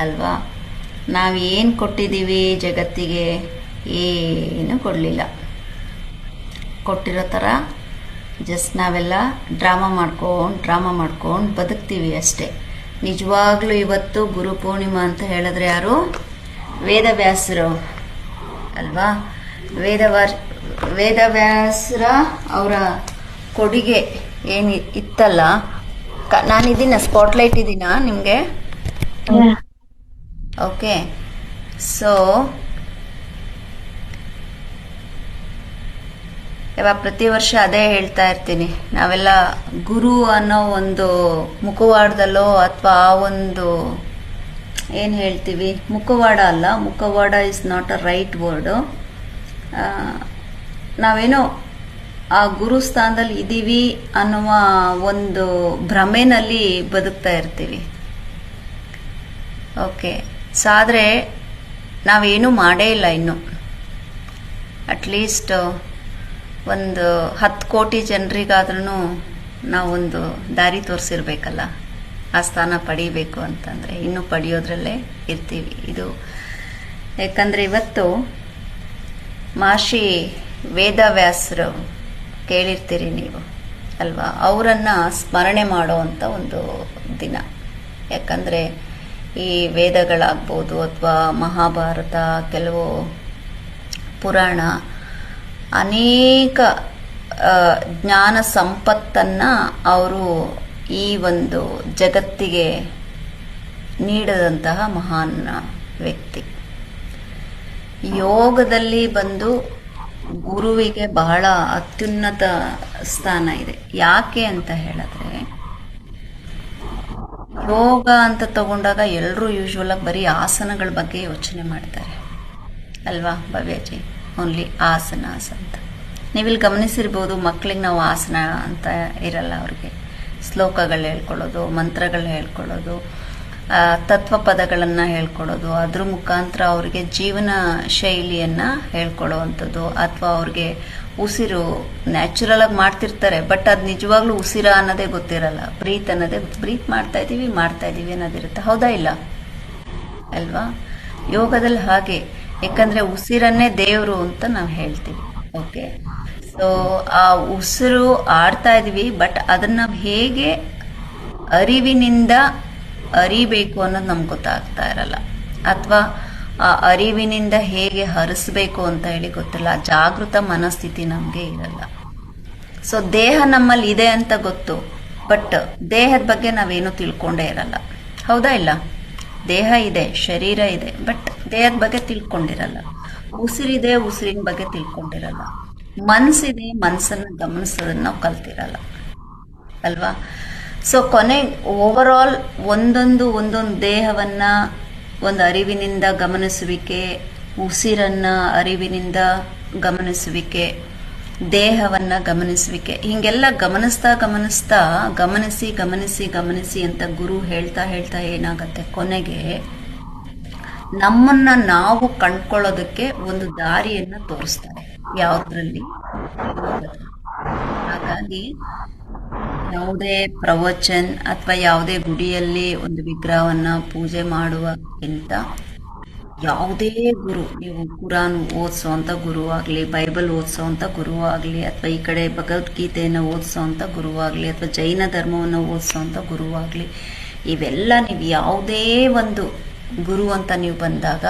ಅಲ್ವಾ? ನಾವು ಏನು ಕೊಟ್ಟಿದ್ದೀವಿ ಜಗತ್ತಿಗೆ? ಏನು ಕೊಡಲಿಲ್ಲ. ಕೊಟ್ಟಿರೋ ಥರ ಜಸ್ಟ್ ನಾವೆಲ್ಲ ಡ್ರಾಮಾ ಮಾಡ್ಕೊಂಡು ಬದುಕ್ತೀವಿ ಅಷ್ಟೇ. ನಿಜವಾಗ್ಲೂ ಇವತ್ತು ಗುರು ಪೂರ್ಣಿಮಾ ಅಂತ ಹೇಳಿದ್ರೆ ಯಾರು? ವೇದವ್ಯಾಸರು ಅಲ್ವಾ? ವೇದವ್ಯಾಸರ ಅವರ ಕೊಡುಗೆ ಏನು ಇತ್ತಲ್ಲ. ನಾನಿದ್ದೀನ ಸ್ಪಾಟ್ಲೈಟ್ ಇದ್ದೀನ ನಿಮಗೆ? ಓಕೆ. ಸೊ ಇವಾಗ ಪ್ರತಿ ವರ್ಷ ಅದೇ ಹೇಳ್ತಾ ಇರ್ತೀನಿ, ನಾವೆಲ್ಲ ಗುರು ಅನ್ನೋ ಒಂದು ಮುಖವಾಡದಲ್ಲೋ ಅಥವಾ ಆ ಒಂದು ಏನು ಹೇಳ್ತೀವಿ, ಮುಖವಾಡ ಅಲ್ಲ, ಮುಖವಾಡ is not a right word. ನಾವೇನೋ ಆ ಗುರು ಸ್ಥಾನದಲ್ಲಿ ಇದ್ದೀವಿ ಅನ್ನುವ ಒಂದು ಭ್ರಮೆನಲ್ಲಿ ಬದುಕ್ತಾ ಇರ್ತೀವಿ. ಓಕೆ. ಸೊ ಆದರೆ ನಾವೇನೂ ಮಾಡೇ ಇಲ್ಲ ಇನ್ನು. ಅಟ್ಲೀಸ್ಟ್ ಒಂದು 10 ಕೋಟಿ ಜನರಿಗಾದ್ರೂ ನಾವೊಂದು ದಾರಿ ತೋರಿಸಿರ್ಬೇಕಲ್ಲ ಆ ಸ್ಥಾನ ಪಡೀಬೇಕು ಅಂತಂದರೆ. ಇನ್ನೂ ಪಡೆಯೋದ್ರಲ್ಲೇ ಇರ್ತೀವಿ. ಇದು ಯಾಕಂದರೆ ಇವತ್ತು ಮಹರ್ಷಿ ವೇದವ್ಯಾಸರು ಕೇಳಿರ್ತೀರಿ ನೀವು ಅಲ್ವಾ? ಅವರನ್ನು ಸ್ಮರಣೆ ಮಾಡೋವಂಥ ಒಂದು ದಿನ. ಯಾಕಂದರೆ ಈ ವೇದಗಳಾಗ್ಬೋದು ಅಥವಾ ಮಹಾಭಾರತ, ಕೆಲವು ಪುರಾಣ, ಅನೇಕ ಜ್ಞಾನ ಸಂಪತ್ತನ್ನು ಅವರು ಈ ಒಂದು ಜಗತ್ತಿಗೆ ನೀಡಿದಂತಹ ಮಹಾನ್ ವ್ಯಕ್ತಿ. ಯೋಗದಲ್ಲಿ ಬಂದು ಗುರುವಿಗೆ ಬಹಳ ಅತ್ಯುನ್ನತ ಸ್ಥಾನ ಇದೆ. ಯಾಕೆ ಅಂತ ಹೇಳಿದ್ರೆ, ಯೋಗ ಅಂತ ತಗೊಂಡಾಗ ಎಲ್ಲರೂ ಯೂಶ್ವಲ್ ಆಗಿ ಬರೀ ಆಸನಗಳ ಬಗ್ಗೆ ಯೋಚನೆ ಮಾಡ್ತಾರೆ ಅಲ್ವಾ ಭವ್ಯಜಿ? ಓನ್ಲಿ ಆಸನ ಅಂತ. ನೀವಿಲ್ಲಿ ಗಮನಿಸಿರ್ಬೋದು, ಮಕ್ಕಳಿಗೆ ನಾವು ಆಸನ ಅಂತ ಇರಲ್ಲ. ಅವ್ರಿಗೆ ಶ್ಲೋಕಗಳು ಹೇಳ್ಕೊಳ್ಳೋದು, ಮಂತ್ರಗಳು ಹೇಳ್ಕೊಳ್ಳೋದು, ತತ್ವ ಪದಗಳನ್ನು ಹೇಳ್ಕೊಳ್ಳೋದು, ಅದ್ರ ಮುಖಾಂತರ ಅವ್ರಿಗೆ ಜೀವನ ಶೈಲಿಯನ್ನು ಹೇಳ್ಕೊಳ್ಳೋವಂಥದ್ದು. ಅಥವಾ ಅವ್ರಿಗೆ ಉಸಿರು ನ್ಯಾಚುರಲ್ ಆಗಿ ಮಾಡ್ತಿರ್ತಾರೆ, ಬಟ್ ಅದು ನಿಜವಾಗ್ಲೂ ಉಸಿರ ಅನ್ನೋದೇ ಗೊತ್ತಿರಲ್ಲ. ಬ್ರೀತ್ ಮಾಡ್ತಾ ಇದ್ದೀವಿ ಅನ್ನೋದಿರುತ್ತೆ. ಹೌದಾ ಇಲ್ಲ ಅಲ್ವಾ? ಯೋಗದಲ್ಲಿ ಹಾಗೆ. ಯಾಕಂದರೆ ಉಸಿರನ್ನೇ ದೇವರು ಅಂತ ನಾವು ಹೇಳ್ತೀವಿ. ಓಕೆ. ಸೊ ಆ ಉಸಿರು ಆಡ್ತಾ ಇದ್ವಿ, ಬಟ್ ಅದನ್ನು ನಾವು ಹೇಗೆ ಅರಿವಿನಿಂದ ಅರಿಬೇಕು ಅನ್ನೋದು ನಮ್ಗೆ ಗೊತ್ತಾಗ್ತಾ ಇರಲ್ಲ. ಅಥವಾ ಆ ಅರಿವಿನಿಂದ ಹೇಗೆ ಹರಿಸ್ಬೇಕು ಅಂತ ಹೇಳಿ ಗೊತ್ತಿಲ್ಲ. ಜಾಗೃತ ಮನಸ್ಥಿತಿ ನಮಗೆ ಇರಲ್ಲ. ಸೊ ದೇಹ ನಮ್ಮಲ್ಲಿ ಇದೆ ಅಂತ ಗೊತ್ತು, ಬಟ್ ದೇಹದ ಬಗ್ಗೆ ನಾವೇನು ತಿಳ್ಕೊಂಡೇ ಇರಲ್ಲ. ಹೌದಾ ಇಲ್ಲ? ದೇಹ ಇದೆ, ಶರೀರ ಇದೆ, ಬಟ್ ದೇಹದ ಬಗ್ಗೆ ತಿಳ್ಕೊಂಡಿರಲ್ಲ. ಉಸಿರಿದೆ, ಉಸಿರಿನ ಬಗ್ಗೆ ತಿಳ್ಕೊಂಡಿರಲ್ಲ. ಮನಸ್ಸಿದೆ, ಮನಸ್ಸನ್ನು ಗಮನಿಸೋದನ್ನ ನಾವು ಕಲ್ತಿರಲ್ಲ ಅಲ್ವಾ? ಸೊ ಕೊನೆಗೆ ಓವರ್ ಆಲ್ ಒಂದೊಂದು ದೇಹವನ್ನ ಒಂದು ಅರಿವಿನಿಂದ ಗಮನಿಸುವಿಕೆ, ಉಸಿರನ್ನ ಅರಿವಿನಿಂದ ಗಮನಿಸುವಿಕೆ, ದೇಹವನ್ನ ಗಮನಿಸುವಿಕೆ, ಹಿಂಗೆಲ್ಲ ಗಮನಿಸ್ತಾ ಗಮನಿಸಿ ಅಂತ ಗುರು ಹೇಳ್ತಾ ಏನಾಗತ್ತೆ, ಕೊನೆಗೆ ನಮ್ಮನ್ನ ನಾವು ಕಂಡ್ಕೊಳ್ಳೋದಕ್ಕೆ ಒಂದು ದಾರಿಯನ್ನ ತೋರಿಸ್ತಾರೆ. ಯಾವುದ್ರಲ್ಲಿ? ಹಾಗಾಗಿ ಯಾವುದೇ ಪ್ರವಚನ ಅಥವಾ ಯಾವುದೇ ಗುಡಿಯಲ್ಲಿ ಒಂದು ವಿಗ್ರಹವನ್ನ ಪೂಜೆ ಮಾಡುವಕ್ಕಿಂತ ಯಾವುದೇ ಗುರು, ನೀವು ಕುರಾನ್ ಓದಿಸೋವಂಥ ಗುರು ಆಗಲಿ, ಬೈಬಲ್ ಓದಿಸೋವಂಥ ಗುರು ಆಗಲಿ, ಅಥವಾ ಈ ಕಡೆ ಭಗವದ್ಗೀತೆಯನ್ನು ಓದಿಸೋವಂಥ ಗುರು ಆಗಲಿ, ಅಥವಾ ಜೈನ ಧರ್ಮವನ್ನು ಓದಿಸೋವಂಥ ಗುರು ಆಗಲಿ, ಇವೆಲ್ಲ ನೀವು ಯಾವುದೇ ಒಂದು ಗುರು ಅಂತ ನೀವು ಬಂದಾಗ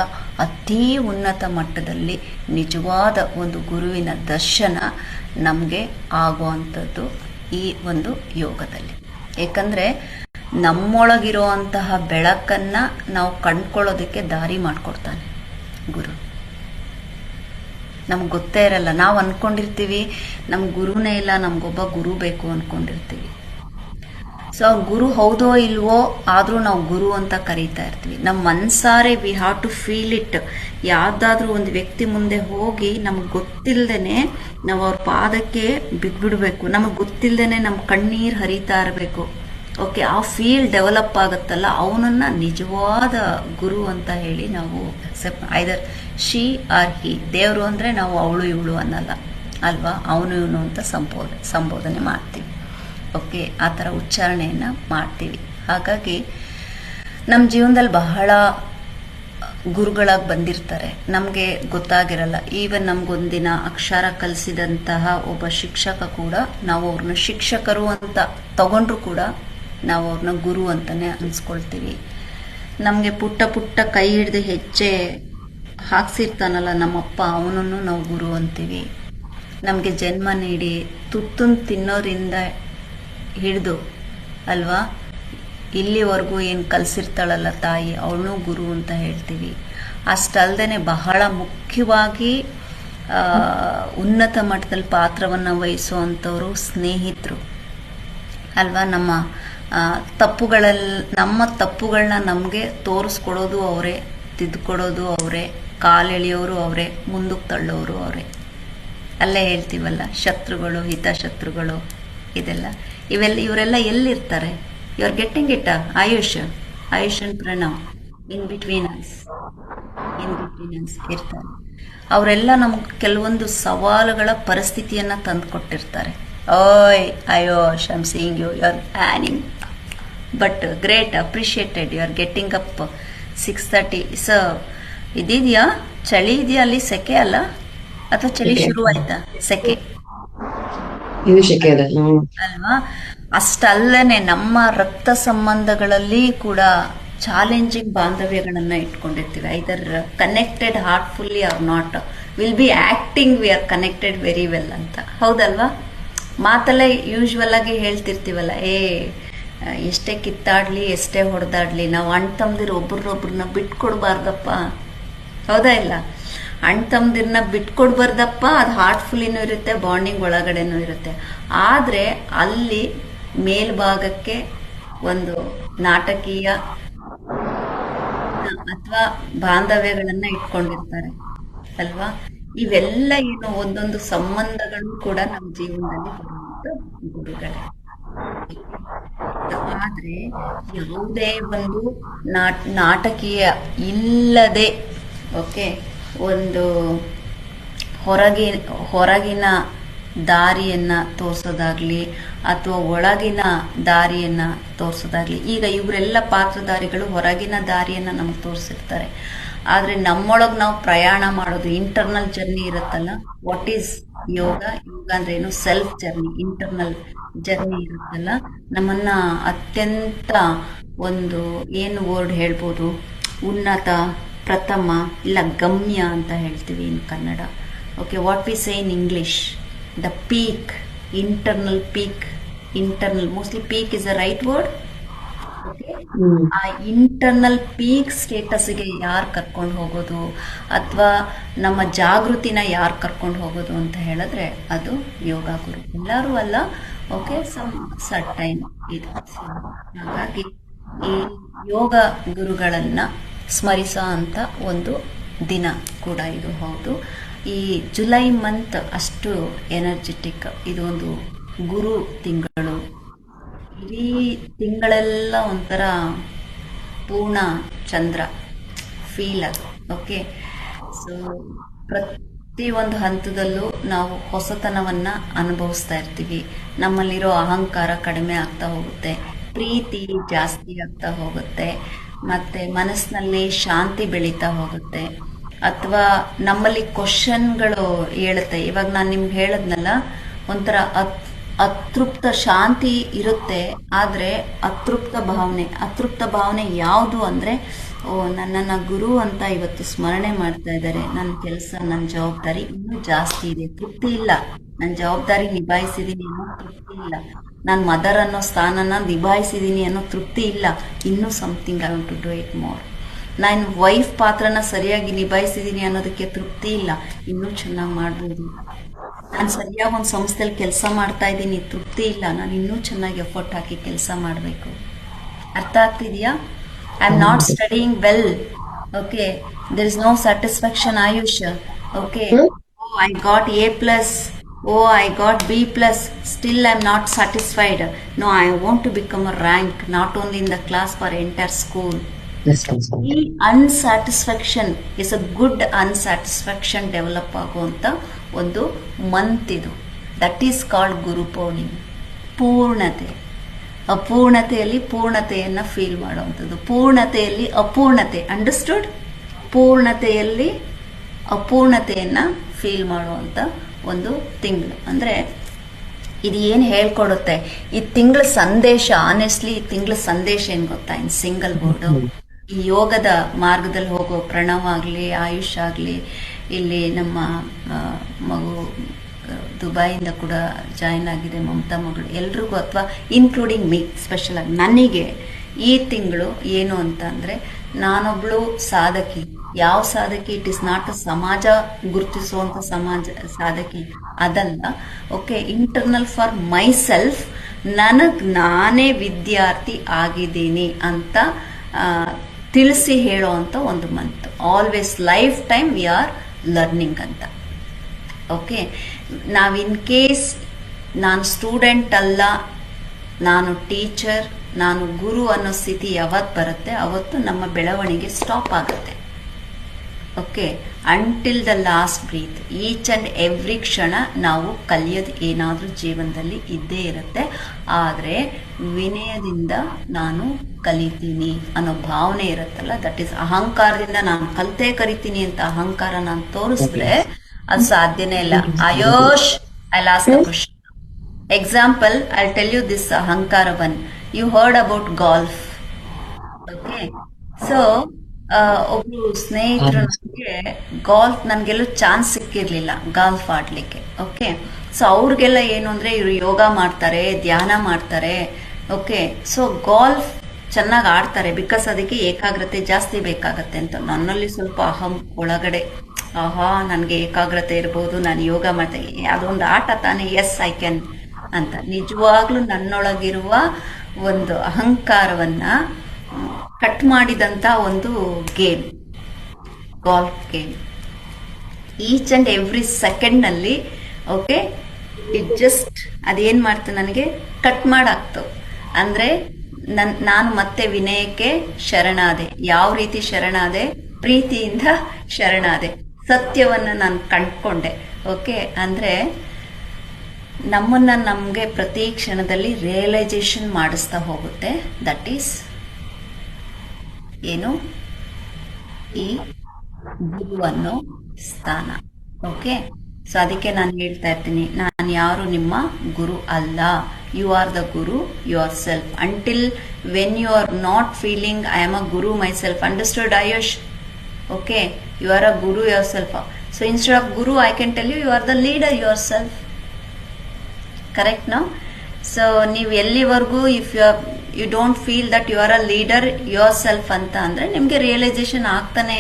ಅತೀ ಉನ್ನತ ಮಟ್ಟದಲ್ಲಿ ನಿಜವಾದ ಒಂದು ಗುರುವಿನ ದರ್ಶನ ನಮಗೆ ಆಗುವಂಥದ್ದು ಈ ಒಂದು ಯೋಗದಲ್ಲಿ. ಏಕೆಂದರೆ ನಮ್ಮೊಳಗಿರುವಂತಹ ಬೆಳಕನ್ನು ನಾವು ಕಂಡ್ಕೊಳ್ಳೋದಕ್ಕೆ ದಾರಿ ಮಾಡಿಕೊಡ್ತಾನೆ ಗುರು. ನಮ್ಗೆ ಗೊತ್ತೇ ಇರಲ್ಲ, ನಾವು ಅಂದ್ಕೊಂಡಿರ್ತೀವಿ ನಮ್ಗೆ ಗುರುನೇ ಇಲ್ಲ, ನಮಗೊಬ್ಬ ಗುರು ಬೇಕು ಅಂದ್ಕೊಂಡಿರ್ತೀವಿ. ಸೊ ಅವ್ರ ಗುರು ಹೌದೋ ಇಲ್ವೋ, ಆದರೂ ನಾವು ಗುರು ಅಂತ ಕರೀತಾ ಇರ್ತೀವಿ. ನಮ್ಮ ಮನ್ಸಾರೆ we have to feel it. ಯಾವುದಾದ್ರೂ ಒಂದು ವ್ಯಕ್ತಿ ಮುಂದೆ ಹೋಗಿ ನಮ್ಗೆ ಗೊತ್ತಿಲ್ಲದೇನೆ ನಾವು ಅವ್ರ ಪಾದಕ್ಕೆ ಬಿದ್ಬಿಡ್ಬೇಕು, ನಮಗೆ ಗೊತ್ತಿಲ್ಲದೇನೆ ನಮ್ಮ ಕಣ್ಣೀರು ಹರಿತಾ ಇರಬೇಕು. ಓಕೆ, ಆ ಫೀಲ್ ಡೆವಲಪ್ ಆಗುತ್ತಲ್ಲ, ಅವನನ್ನ ನಿಜವಾದ ಗುರು ಅಂತ ಹೇಳಿ ನಾವು ಅಕ್ಸೆಪ್ಟ್, ಐದರ್ ಶಿ ಆರ್ ಹಿ. ದೇವರು ಅಂದರೆ ನಾವು ಅವಳು ಇವಳು ಅನ್ನಲ್ಲ ಅಲ್ವಾ, ಅವನು ಇವನು ಅಂತ ಸಂಬೋಧನೆ ಮಾಡ್ತೀವಿ. ಓಕೆ, ಆ ಥರ ಉಚ್ಚಾರಣೆಯನ್ನು ಮಾಡ್ತೀವಿ. ಹಾಗಾಗಿ ನಮ್ಮ ಜೀವನದಲ್ಲಿ ಬಹಳ ಗುರುಗಳಾಗಿ ಬಂದಿರ್ತಾರೆ, ನಮಗೆ ಗೊತ್ತಾಗಿರಲ್ಲ. ಈವನ್ ನಮಗೊಂದಿನ ಅಕ್ಷರ ಕಲಿಸಿದಂತಹ ಒಬ್ಬ ಶಿಕ್ಷಕ ಕೂಡ ನಾವು ಅವ್ರನ್ನ ಶಿಕ್ಷಕರು ಅಂತ ತಗೊಂಡ್ರು ಕೂಡ ನಾವು ಅವ್ರನ್ನ ಗುರು ಅಂತಾನೆ ಅನ್ಸ್ಕೊಳ್ತೀವಿ. ನಮಗೆ ಪುಟ್ಟ ಪುಟ್ಟ ಕೈ ಹಿಡಿದು ಹೆಜ್ಜೆ ಹಾಕ್ಸಿರ್ತಾನಲ್ಲ ನಮ್ಮಪ್ಪ, ಅವನನ್ನು ನಾವು ಗುರು ಅಂತೀವಿ. ನಮಗೆ ಜನ್ಮ ನೀಡಿ ತುತ್ತನ್ ತಿನ್ನೋರಿಂದ ಹಿಡಿದು ಅಲ್ವಾ ಇಲ್ಲಿವರೆಗೂ ಏನು ಕಲಿಸಿರ್ತಾಳಲ್ಲ ತಾಯಿ, ಅವಳನ್ನೂ ಗುರು ಅಂತ ಹೇಳ್ತೀವಿ. ಅಷ್ಟಲ್ದೇ ಬಹಳ ಮುಖ್ಯವಾಗಿ ಉನ್ನತ ಮಟ್ಟದಲ್ಲಿ ಪಾತ್ರವನ್ನು ವಹಿಸುವಂಥವ್ರು ಸ್ನೇಹಿತರು ಅಲ್ವಾ. ನಮ್ಮ ತಪ್ಪುಗಳನ್ನ ನಮಗೆ ತೋರಿಸ್ಕೊಡೋದು ಅವರೇ, ತಿದ್ದುಕೊಡೋದು ಅವರೇ, ಕಾಲೆಳೆಯೋರು ಅವರೇ, ಮುಂದಕ್ಕೆ ತಳ್ಳೋರು ಅವರೇ. ಅಲ್ಲೇ ಹೇಳ್ತೀವಲ್ಲ, ಶತ್ರುಗಳು ಹಿತಶತ್ರುಗಳು ಇದೆಲ್ಲ ಇವರೆಲ್ಲ ಎಲ್ಲಿರ್ತಾರೆ? You are getting it. Ayush and Pranav in between us ಇರ್ತಾರೆ. ಅವರೆಲ್ಲ ನಮ್ಗೆ ಕೆಲವೊಂದು ಸವಾಲುಗಳ ಪರಿಸ್ಥಿತಿಯನ್ನು ತಂದುಕೊಟ್ಟಿರ್ತಾರೆ. ಓಯ್ Ayush, I am seeing you are yawning, but great, appreciated. You are getting up 6:30. ಇದಿದೆಯಾ, ಚಳಿ ಇದೆಯಾ ಅಲ್ಲಿ? ಸೆಕೆ ಅಲ್ಲ, ಅಥವಾ ಚಳಿ ಶುರು ಆಯ್ತಾ? ಸೆಕೆ ಅಲ್ವಾ? ಅಷ್ಟಲ್ಲನೆ ನಮ್ಮ ರಕ್ತ ಸಂಬಂಧಗಳಲ್ಲಿ ಕೂಡ ಚಾಲೆಂಜಿಂಗ್ ಬಾಂಧವ್ಯಗಳನ್ನ ಇಟ್ಕೊಂಡಿರ್ತೀವಿ. Either connected heartfully or not, will be acting we are connected very well ಅಂತ. ಹೌದಲ್ವಾ? ಮಾತಲ್ಲೇ ಯೂಶ್ವಲ್ ಆಗಿ ಹೇಳ್ತಿರ್ತೀವಲ್ಲ, ಎಷ್ಟೇ ಕಿತ್ತಾಡ್ಲಿ ಎಷ್ಟೇ ಹೊಡೆದಾಡ್ಲಿ ನಾವು ಅಣ್ಣ ತಮ್ಮದಿರು ಒಬ್ರನ್ನೊಬ್ರನ್ನ ಬಿಟ್ಕೊಡ್ಬಾರ್ದಪ್ಪ. ಹೌದಾ ಇಲ್ಲ? ಅಣ್ಣ ತಮ್ಮದಿರನ್ನ ಬಿಟ್ಕೊಡ್ಬಾರ್ದಪ್ಪ. ಅದು ಹಾರ್ಟ್ಫುಲ್ಲಿನೂ ಇರುತ್ತೆ, ಬಾಂಡಿಂಗ್ ಒಳಗಡೆನೂ ಇರುತ್ತೆ. ಆದರೆ ಅಲ್ಲಿ ಮೇಲ್ಭಾಗಕ್ಕೆ ಒಂದು ನಾಟಕೀಯ ಅಥವಾ ಬಾಂಧವ್ಯಗಳನ್ನ ಇಟ್ಕೊಂಡಿರ್ತಾರೆ ಅಲ್ವಾ. ಇವೆಲ್ಲ ಏನು ಒಂದೊಂದು ಸಂಬಂಧಗಳು ಕೂಡ ನಮ್ಮ ಜೀವನದಲ್ಲಿ ಬರುವಂತ ಗುರುಗಳೇ. ಆದ್ರೆ ಯಾವುದೇ ಒಂದು ನಾಟಕೀಯ ಇಲ್ಲದೆ, ಓಕೆ, ಒಂದು ಹೊರಗಿನ ದಾರಿಯನ್ನ ತೋರಿಸೋದಾಗ್ಲಿ ಅಥವಾ ಒಳಗಿನ ದಾರಿಯನ್ನ ತೋರಿಸೋದಾಗ್ಲಿ. ಈಗ ಇವರೆಲ್ಲ ಪಾತ್ರಧಾರಿಗಳು ಹೊರಗಿನ ದಾರಿಯನ್ನ ನಮ್ಗೆ ತೋರಿಸಿರ್ತಾರೆ. ಆದ್ರೆ ನಮ್ಮೊಳಗೆ ನಾವು ಪ್ರಯಾಣ ಮಾಡೋದು ಇಂಟರ್ನಲ್ ಜರ್ನಿ ಇರುತ್ತಲ್ಲ. ವಾಟ್ ಈಸ್ ಯೋಗ? ಯೋಗ ಅಂದ್ರೆ ಏನು? ಸೆಲ್ಫ್ ಜರ್ನಿ, ಇಂಟರ್ನಲ್ ಜರ್ನಿ ಇರುತ್ತಲ್ಲ. ನಮ್ಮನ್ನ ಅತ್ಯಂತ ಒಂದು ಏನು ವರ್ಡ್ ಹೇಳ್ಬೋದು, ಉನ್ನತ, ಪ್ರಥಮ, ಇಲ್ಲ ಗಮ್ಯ ಅಂತ ಹೇಳ್ತೀವಿ in Kannada. Okay, what we say in English, the peak, internal peak. Internal, mostly peak is a right word. ಆ ಇಂಟರ್ನಲ್ ಪೀಕ್ ಸ್ಟೇಟಸ್ಗೆ ಯಾರು ಕರ್ಕೊಂಡು ಹೋಗೋದು ಅಥವಾ ನಮ್ಮ ಜಾಗೃತಿನ ಯಾರು ಕರ್ಕೊಂಡು ಹೋಗೋದು ಅಂತ ಹೇಳಿದ್ರೆ ಅದು ಯೋಗ ಗುರು. ಎಲ್ಲರೂ ಅಲ್ಲ, ಓಕೆ, ಸಮ್ ಸರ್ಟೈನ್ ಇದು. ಹಾಗಾಗಿ ಈ ಯೋಗ ಗುರುಗಳನ್ನ ಸ್ಮರಿಸೋ ಅಂತ ಒಂದು ದಿನ ಕೂಡ ಇದು. ಹೌದು, ಈ ಜುಲೈ ಮಂತ್ ಅಷ್ಟು ಎನರ್ಜೆಟಿಕ್. ಇದು ಒಂದು ಗುರು ತಿಂಗಳು. ಇಡೀ ತಿಂಗಳೆಲ್ಲ ಒಂಥರ ಪೂರ್ಣ ಚಂದ್ರ ಫೀಲ್ ಅದು. ಓಕೆ, ಸೊ ಪ್ರತಿಯೊಂದು ಹಂತದಲ್ಲೂ ನಾವು ಹೊಸತನವನ್ನ ಅನುಭವಿಸ್ತಾ ಇರ್ತೀವಿ. ನಮ್ಮಲ್ಲಿರೋ ಅಹಂಕಾರ ಕಡಿಮೆ ಆಗ್ತಾ ಹೋಗುತ್ತೆ, ಪ್ರೀತಿ ಜಾಸ್ತಿ ಆಗ್ತಾ ಹೋಗುತ್ತೆ, ಮತ್ತೆ ಮನಸ್ಸಿನಲ್ಲಿ ಶಾಂತಿ ಬೆಳೀತಾ ಹೋಗುತ್ತೆ. ಅಥವಾ ನಮ್ಮಲ್ಲಿ ಕ್ವಶನ್ಗಳು ಹೇಳುತ್ತೆ. ಇವಾಗ ನಾನು ನಿಮ್ಗೆ ಹೇಳದ್ನಲ್ಲ, ಒಂಥರ ಅತೃಪ್ತ ಶಾಂತಿ ಇರುತ್ತೆ, ಆದರೆ ಅತೃಪ್ತ ಭಾವನೆ ಯಾವುದು ಅಂದರೆ, ನನ್ನನ್ನು ಗುರು ಅಂತ ಇವತ್ತು ಸ್ಮರಣೆ ಮಾಡ್ತಾ ಇದ್ದಾರೆ, ನನ್ನ ಕೆಲಸ, ನನ್ನ ಜವಾಬ್ದಾರಿ ಇನ್ನೂ ಜಾಸ್ತಿ ಇದೆ, ತೃಪ್ತಿ ಇಲ್ಲ. ನನ್ನ ಜವಾಬ್ದಾರಿ ನಿಭಾಯಿಸಿದ್ದೀನಿ ಅನ್ನೋ ತೃಪ್ತಿ ಇಲ್ಲ. ನಾನು ಮದರ್ ಅನ್ನೋ ಸ್ಥಾನನ ನಿಭಾಯಿಸಿದ್ದೀನಿ ಅನ್ನೋ ತೃಪ್ತಿ ಇಲ್ಲ. ಇನ್ನೂ something I want to do it more. ನಾನು ವೈಫ್ ಪಾತ್ರನ ಸರಿಯಾಗಿ ನಿಭಾಯಿಸಿದ್ದೀನಿ ಅನ್ನೋದಕ್ಕೆ ತೃಪ್ತಿ ಇಲ್ಲ, ಇನ್ನೂ ಚೆನ್ನಾಗಿ ಮಾಡ್ಬೋದು. ನಾನು ಸರಿಯಾಗಿ ಒಂದು ಸಂಸ್ಥೆಯಲ್ಲಿ ಕೆಲಸ ಮಾಡ್ತಾ ಇದ್ದೀನಿ, ತೃಪ್ತಿ ಇಲ್ಲ, ನಾನು ಇನ್ನೂ ಚೆನ್ನಾಗಿ ಎಫರ್ಟ್ ಹಾಕಿ ಕೆಲಸ ಮಾಡಬೇಕು. ಅರ್ಥ ಆಗ್ತಿದೆಯಾ? I am not studying well. Okay, there is no satisfaction. Ayush, okay, I got A+, I got B+, still I am not satisfied. No, I want to become a rank, not only in the class, for entire school. ಈ unsatisfaction is a good unsatisfaction develop ಆಗುವಂತ ಒಂದು month ಇದು. That is called Guru Purnima, ಪೂರ್ಣತೆ. ಅಪೂರ್ಣತೆಯಲ್ಲಿ ಪೂರ್ಣತೆಯನ್ನು feel ಮಾಡುವಂಥದ್ದು, ಪೂರ್ಣತೆಯಲ್ಲಿ ಅಪೂರ್ಣತೆ, ಅಂಡರ್ಸ್ಟುಡ್? ಪೂರ್ಣತೆಯಲ್ಲಿ ಅಪೂರ್ಣತೆಯನ್ನು ಫೀಲ್ ಮಾಡುವಂಥ ಒಂದು ತಿಂಗಳು. ಅಂದರೆ ಇದು ಏನು ಹೇಳ್ಕೊಡುತ್ತೆ ಈ ತಿಂಗಳ ಸಂದೇಶ? ಆನೆಸ್ಟ್ಲಿ ಈ ತಿಂಗಳ ಸಂದೇಶ ಏನು ಗೊತ್ತಾ? ಇನ್ ಸಿಂಗಲ್ ಬೋರ್ಡು, ಈ ಯೋಗದ ಮಾರ್ಗದಲ್ಲಿ ಹೋಗೋ ಪ್ರಣವ್ ಆಗಲಿ, ಆಯುಷ್ ಆಗಲಿ, ಇಲ್ಲಿ ನಮ್ಮ ಮಗು ದುಬೈಯಿಂದ ಕೂಡ ಜಾಯಿನ್ ಆಗಿದೆ ಮಮತಾ ಮಗಳು, ಎಲ್ರಿಗೂ, ಅಥವಾ ಇನ್ಕ್ಲೂಡಿಂಗ್ ಮೀ ಸ್ಪೆಷಲ್ ಆಗಿ ನನಗೆ ಈ ತಿಂಗಳು ಏನು ಅಂತ ಅಂದರೆ, ನಾನೊಬ್ಳು ಸಾಧಕಿ. ಯಾವ ಸಾಧಕಿ? ಇಟ್ ಇಸ್ ನಾಟ್ ಅ ಸಮಾಜ ಗುರುತಿಸುವಂಥ ಸಾಧಕಿ ಅದಲ್ಲ. Okay, internal for my self, ನಾನೇ ವಿದ್ಯಾರ್ಥಿ ಆಗಿದ್ದೀನಿ ಅಂತ ತಿಳಿಸಿ ಹೇಳೋ ಅಂತ ಒಂದು month. Always life time we are learning ಅಂತ. ಓಕೆ, ನಾವು ಇನ್ ಕೇಸ್ ನಾನು ಸ್ಟೂಡೆಂಟ್ ಅಲ್ಲ, ನಾನು ಟೀಚರ್, ನಾನು ಗುರು ಅನ್ನೋ ಸ್ಥಿತಿ ಯಾವತ್ತು ಬರುತ್ತೆ ಅವತ್ತು ನಮ್ಮ ಬೆಳವಣಿಗೆ ಸ್ಟಾಪ್ ಆಗುತ್ತೆ. Okay, until the last breath, each and every ಕ್ಷಣ ನಾವು ಕಲಿಯೋದು ಏನಾದರೂ ಜೀವನದಲ್ಲಿ ಇದ್ದೇ ಇರುತ್ತೆ. ಆದರೆ ವಿನಯದಿಂದ ನಾನು ಕಲಿತೀನಿ ಅನ್ನೋ ಭಾವನೆ ಇರುತ್ತಲ್ಲ, ದಟ್ ಈಸ್ ಅಹಂಕಾರದಿಂದ ನಾನು ಕಲಿತೇ ಕರಿತೀನಿ ಅಂತ ಅಹಂಕಾರ ನಾನು ತೋರಿಸಿದ್ರೆ ಅದು ಸಾಧ್ಯನೇ ಇಲ್ಲ. Ayush, I lost the question. Example, I tell you this ಅಹಂಕಾರ one. You heard about golf. Okay, so ಒಬ್ರು ಸ್ನೇಹಿತರು ನನಗೆ ಗಾಲ್ಫ್, ನನಗೆಲ್ಲೂ ಚಾನ್ಸ್ ಸಿಕ್ಕಿರ್ಲಿಲ್ಲ ಗಾಲ್ಫ್ ಆಡ್ಲಿಕ್ಕೆ. ಓಕೆ, ಸೊ ಅವ್ರಿಗೆಲ್ಲ ಏನು ಅಂದ್ರೆ ಇವರು ಯೋಗ ಮಾಡ್ತಾರೆ, ಧ್ಯಾನ ಮಾಡ್ತಾರೆ. ಓಕೆ, ಸೊ ಗಾಲ್ಫ್ ಚೆನ್ನಾಗಿ ಆಡ್ತಾರೆ, ಬಿಕಾಸ್ ಅದಕ್ಕೆ ಏಕಾಗ್ರತೆ ಜಾಸ್ತಿ ಬೇಕಾಗತ್ತೆ ಅಂತ. ನನ್ನಲ್ಲಿ ಸ್ವಲ್ಪ ಅಹಂ ಒಳಗಡೆ, ಆಹಾ ನನಗೆ ಏಕಾಗ್ರತೆ ಇರ್ಬೋದು, ನಾನು ಯೋಗ ಮಾಡ್ತೇನೆ, ಅದೊಂದು ಆಟ ತಾನೇ, ಎಸ್ ಐ ಕ್ಯಾನ್ ಅಂತ. ನಿಜವಾಗ್ಲೂ ನನ್ನೊಳಗಿರುವ ಒಂದು ಅಹಂಕಾರವನ್ನ ಕಟ್ ಮಾಡಿದಂತ ಒಂದು game, golf game. Each and every second ನಲ್ಲಿ, ಓಕೆ, ಇಟ್ ಜಸ್ಟ್ ಅದೇನ್ ಮಾಡ್ತು, ನನಗೆ ಕಟ್ ಮಾಡಾಕ್ತು. ಅಂದ್ರೆ ನಾನು ಮತ್ತೆ ವಿನಯಕ್ಕೆ ಶರಣಾದೆ. ಯಾವ ರೀತಿ ಶರಣಾದೆ? ಪ್ರೀತಿಯಿಂದ ಶರಣಾದೆ. ಸತ್ಯವನ್ನ ನಾನು ಕಂಡ್ಕೊಂಡೆ. ಓಕೆ, ಅಂದ್ರೆ ನಮ್ಮನ್ನ ನಮ್ಗೆ ಪ್ರತಿ ಕ್ಷಣದಲ್ಲಿ ರಿಯಲೈಸೇಷನ್ ಮಾಡಿಸ್ತಾ ಹೋಗುತ್ತೆ. ದಟ್ ಈಸ್ ಏನು? ಈ ಗುರು ಅನ್ನೋ ಸ್ಥಾನ. ಓಕೆ, ಸೊ ಅದಕ್ಕೆ ನಾನು ಹೇಳ್ತಾ ಇರ್ತೀನಿ, ನಾನು ಯಾರು ನಿಮ್ಮ ಗುರು ಅಲ್ಲ. You are the guru yourself. Until when you are not feeling I am a guru myself. Understood Ayush? Okay, you are a guru yourself. So instead of guru I can tell you are the leader yourself. Correct no? So ನೀವು ಎಲ್ಲಿವರೆಗೂ if you don't feel that you are a leader yourself ಅಂತ ಅಂದ್ರೆ ನಿಮ್ಗೆ realisation ಆಗ್ತಾನೆ